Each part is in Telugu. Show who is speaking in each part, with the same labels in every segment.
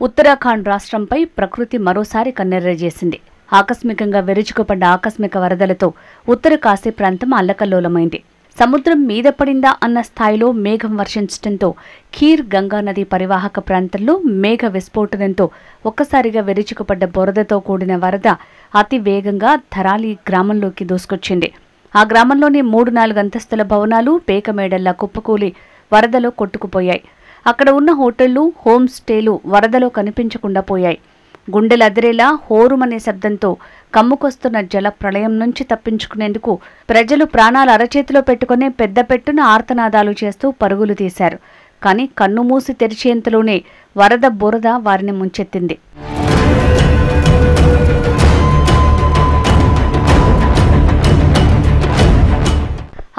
Speaker 1: ఉత్తరాఖండ్ రాష్ట్రంపై ప్రకృతి మరోసారి కన్నెర్రజేసింది. ఆకస్మికంగా విరుచుకుపడ్డ ఆకస్మిక వరదలతో ఉత్తర కాశీ ప్రాంతం అల్లకల్లోలమైంది. సముద్రం మీద పడిందా అన్న స్థాయిలో మేఘం వర్షించడంతో ఖీర్ గంగా నది పరివాహక ప్రాంతంలో మేఘ విస్ఫోటనంతో ఒక్కసారిగా విరుచుకుపడ్డ బురదతో కూడిన వరద అతి వేగంగా ధరాలి గ్రామంలోకి దూసుకొచ్చింది. ఆ గ్రామంలోని 3-4 అంతస్తుల భవనాలు పేకమేడల్లా కుప్పకూలి వరదలో కొట్టుకుపోయాయి. అక్కడ ఉన్న హోటళ్లు, హోమ్ స్టేలు వరదలో కనిపించకుండా పోయాయి. గుండెలదిరేలా హోరుమనే శబ్దంతో కమ్ముకొస్తున్న జల ప్రళయం నుంచి తప్పించుకునేందుకు ప్రజలు ప్రాణాలు అరచేతిలో పెట్టుకునే పెద్ద పెట్టున ఆర్తనాదాలు చేస్తూ పరుగులు తీశారు. కానీ కన్నుమూసి తెరిచేంతలోనే వరద బురద వారిని ముంచెత్తింది.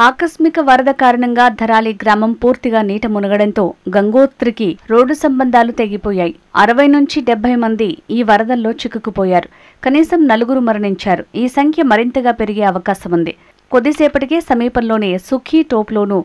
Speaker 1: ఆకస్మిక వరద కారణంగా ధరాలి గ్రామం పూర్తిగా నీట మునగడంతో గంగోత్రికి రోడ్డు సంబంధాలు తెగిపోయాయి. 60 నుంచి 70 మంది ఈ వరదల్లో చిక్కుకుపోయారు. కనీసం 4 మరణించారు. ఈ సంఖ్య మరింతగా పెరిగే అవకాశం ఉంది. కొద్దిసేపటికే సమీపంలోని సుఖీ టోప్లోనూ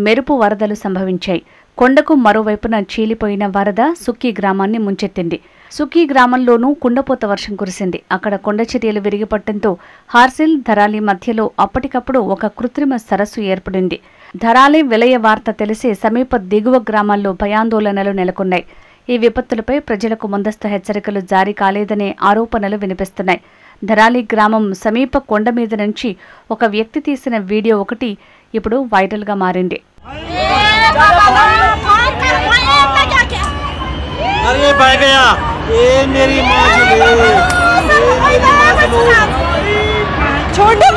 Speaker 1: మెరుపు వరదలు సంభవించాయి. కొండకు మరోవైపున చీలిపోయిన వరద సుఖీ గ్రామాన్ని ముంచెత్తింది. సుఖీ గ్రామంలోనూ కుండపోత వర్షం కురిసింది. అక్కడ కొండ చర్యలు విరిగిపట్టడంతో హార్సిల్, ధరాలి మధ్యలో అప్పటికప్పుడు ఒక కృత్రిమ సరస్సు ఏర్పడింది. ధరాలి విలయ వార్త తెలిసి సమీప దిగువ గ్రామాల్లో భయాందోళనలు నెలకొన్నాయి. ఈ విపత్తులపై ప్రజలకు ముందస్తు హెచ్చరికలు జారీ కాలేదనే ఆరోపణలు వినిపిస్తున్నాయి. ధరాలి గ్రామం సమీప కొండ మీద నుంచి ఒక వ్యక్తి తీసిన వీడియో ఒకటి ఇప్పుడు వైరల్గా మారింది.
Speaker 2: अरे बह गया, ये मेरी माँ छोटे